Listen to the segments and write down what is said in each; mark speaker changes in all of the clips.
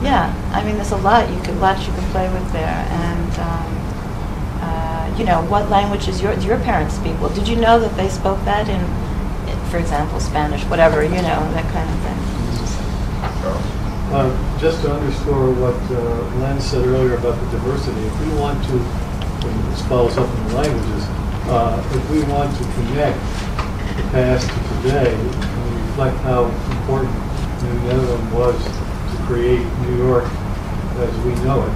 Speaker 1: Yeah, I mean, there's a lot you can play with there, and you know, what languages your parents speak? Well, did you know that they spoke that in, for example, Spanish, whatever, you know, that kind of thing.
Speaker 2: Just to underscore what Len said earlier about the diversity, if we want to, and this follows up in the languages, if we want to connect the past to today and reflect how important New Netherland was to create New York as we know it,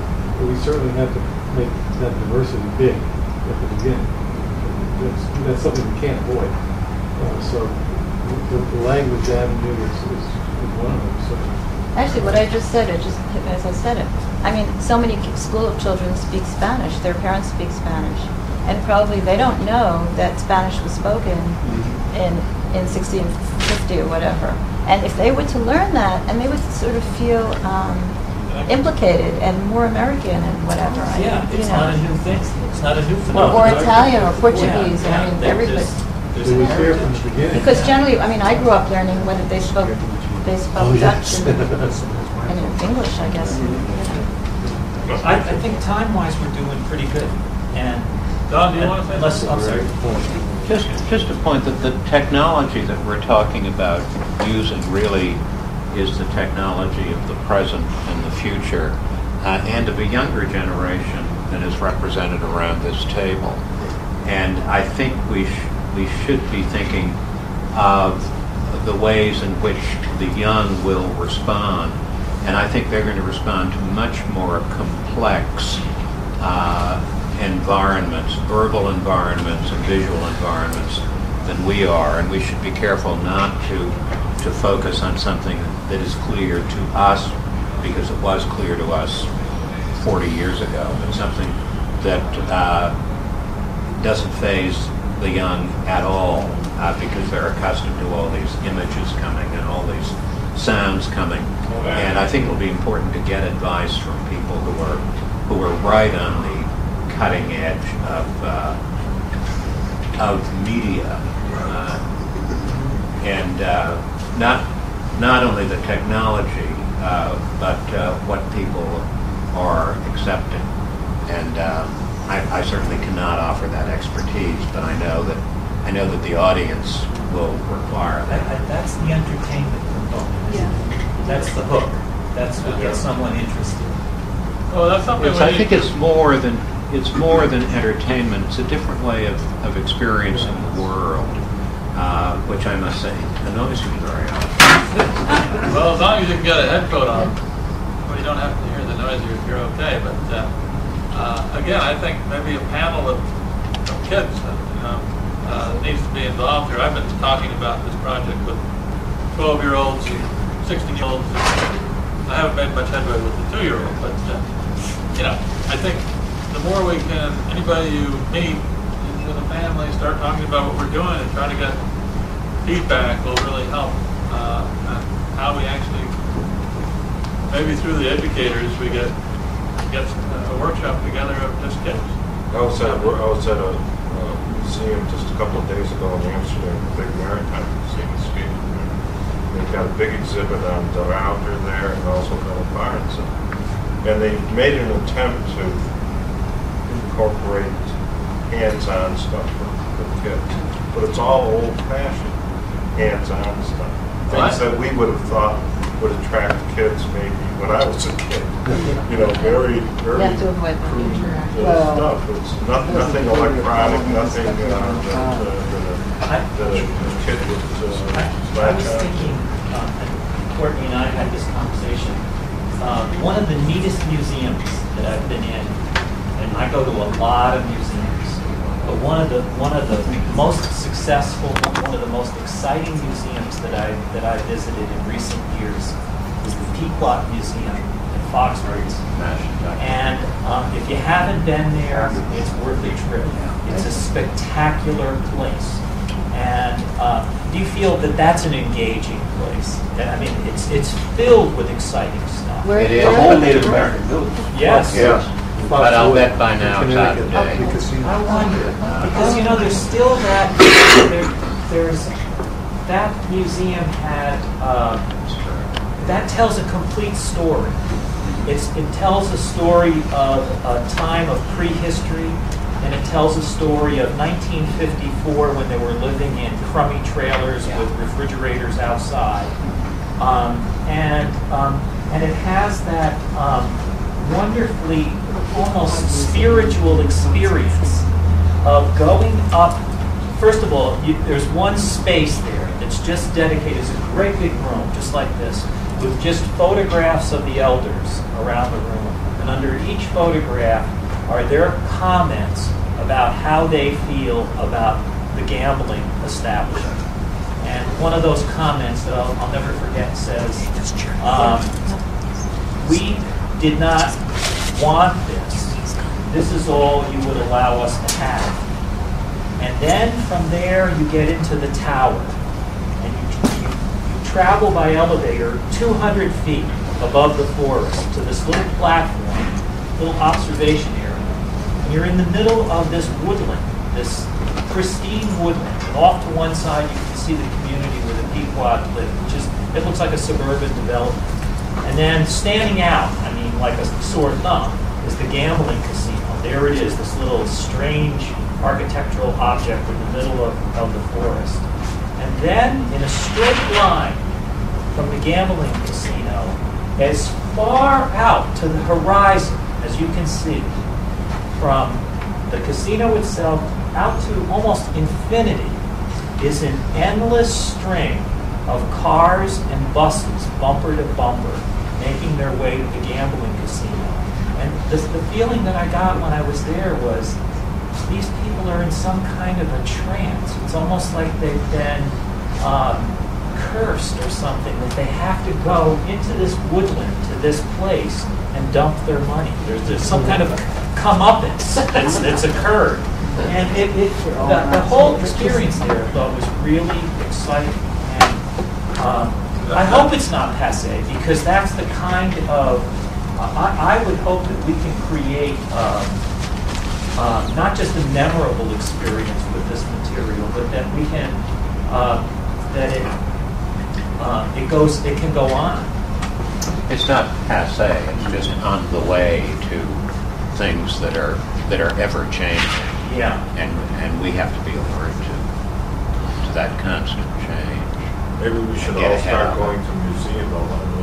Speaker 2: we certainly have to make that diversity big at the beginning. That's something we can't avoid. So the language avenue is one of them. So.
Speaker 1: Actually, what I just said, as I said it, I mean, so many school children speak Spanish. Their parents speak Spanish. And probably they don't know that Spanish was spoken in 1650 or whatever. And if they were to learn that, and they would sort of feel implicated and more American and whatever.
Speaker 3: Yeah, it's not a new thing. It's not a new phenomenon.
Speaker 1: Or Italian or Portuguese. Yeah, I mean, everybody.
Speaker 2: It was here from the beginning.
Speaker 1: Because generally, I mean, I grew up learning when they spoke Dutch and English, I guess.
Speaker 3: I think time-wise we're doing pretty good. And
Speaker 4: Don, do you want to say something?
Speaker 3: I'm sorry.
Speaker 5: Just a point that the technology that we're talking about using really is the technology of the present and the future, and of a younger generation than is represented around this table. And I think we should be thinking of the ways in which the young will respond. And I think they're going to respond to much more complex environments, verbal environments and visual environments than we are. And we should be careful not to focus on something that is clear to us, because it was clear to us 40 years ago, but something that doesn't faze the young at all, because they're accustomed to all these images coming and all these sounds coming. And I think it'll be important to get advice from people who are right on the cutting edge of media, and not only the technology, but what people are accepting. And I certainly cannot offer that expertise, but I know that the audience will require that.
Speaker 3: That's the entertainment component. Yeah. That's the hook. That's what gets someone interested.
Speaker 4: Oh, that's something.
Speaker 5: I think it's more than entertainment. It's a different way of experiencing the world, which I must say annoys me very often.
Speaker 4: Well, as long as you can get a head coat on, well, you don't have to hear the noise. You're okay. But again, I think maybe a panel of kids needs to be involved here. I've been talking about this project with 12-year-olds and 16-year-olds. I haven't made much headway with the 2-year-old, but I think the more we can, anybody you meet in the family, start talking about what we're doing and try to get feedback will really help. How we actually, maybe through the educators, we get a workshop together of just kids.
Speaker 6: I was at a museum just a couple of days ago in Amsterdam, the big maritime museum in Sweden. They've got a big exhibit on the Router there and also Philip Barnes. And they made an attempt to incorporate hands-on stuff for kids. But it's all old-fashioned hands-on stuff. Things that we would have thought would attract kids maybe when I was a kid. Very, very
Speaker 1: You have to avoid
Speaker 6: crude
Speaker 1: well,
Speaker 6: stuff. It's nothing electronic, nothing that a kid would
Speaker 3: I was thinking, Courtney and I had this conversation. One of the neatest museums that I've been in, and I go to a lot of museums, but one of the most successful, one of the most exciting museums that I visited in recent years is the Pequot Museum in Foxbridge. And if you haven't been there, it's worth a trip. It's a spectacular place. And do you feel that that's an engaging place? I mean, it's filled with exciting stuff.
Speaker 5: It is.
Speaker 7: The whole Native American village.
Speaker 3: Yes.
Speaker 5: Yes. But I'll bet by now it's out of date.
Speaker 3: I wonder, because there's still there's that museum had that tells a complete story. It tells a story of a time of prehistory, and it tells a story of 1954 when they were living in crummy trailers with refrigerators outside. And it has that wonderfully almost spiritual experience of going up. First of all, there's one space there that's just dedicated. It's a great big room, just like this, with just photographs of the elders around the room. And under each photograph are their comments about how they feel about the gambling establishment. And one of those comments that I'll never forget says, "We did not want this. This is all you would allow us to have." And then from there you get into the tower. And you travel by elevator 200 feet above the forest to this little platform, little observation area. And you're in the middle of this woodland, this pristine woodland. And off to one side you can see the community where the Pequot live, which is, it looks like a suburban development. And then standing out, I mean like a sore thumb, is the gambling casino. There it is, this little strange architectural object in the middle of the forest. And then in a straight line from the gambling casino, as far out to the horizon as you can see, from the casino itself out to almost infinity, is an endless string of cars and buses, bumper to bumper, making their way to the gambling casino. And the feeling that I got when I was there was, these people are in some kind of a trance. It's almost like they've been cursed or something, that they have to go into this woodland, to this place, and dump their money. There's some kind of comeuppance that's occurred. And the whole experience there, I thought, was really exciting. And I hope it's not passé, because that's the kind of, I would hope that we can create not just a memorable experience with this material, but that we can, it can go on.
Speaker 5: It's not passé, it's just on the way to things that are ever changing.
Speaker 3: Yeah.
Speaker 5: And we have to be alert to that constant change.
Speaker 6: Maybe we should all start going to museums.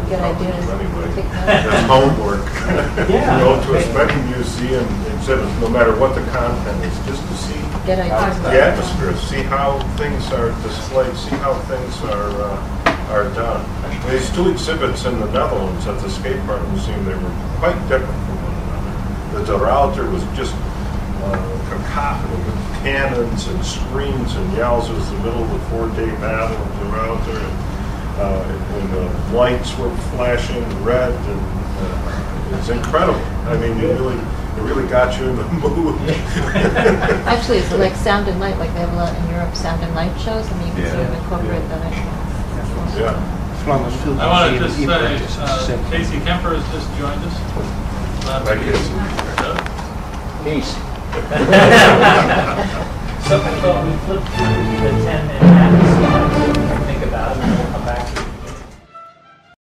Speaker 1: Good idea.
Speaker 6: Anyway, that's homework.
Speaker 3: Yeah.
Speaker 6: Go to as many museum exhibits, no matter what the content is, just to see
Speaker 1: Good idea.
Speaker 6: the atmosphere, see how things are displayed, see how things are done. There's two exhibits in the Netherlands at the Skate Park Museum. They were quite different from one another. The De Ruyter was just cacophony with cannons and screams and yells. It was the middle of the 4-day battle of De Ruyter, and the lights were flashing red, and it's incredible. I mean, it really got you in the mood.
Speaker 1: Actually, it's like sound and light, like they have a lot in Europe, sound and light shows. I mean, you can sort of incorporate that.
Speaker 6: Yeah.
Speaker 4: I want to just say, Casey Kemper has just joined us.
Speaker 6: Thank you.
Speaker 5: Peace.
Speaker 3: So we flipped through the 10-minute slide, think about it, and we'll come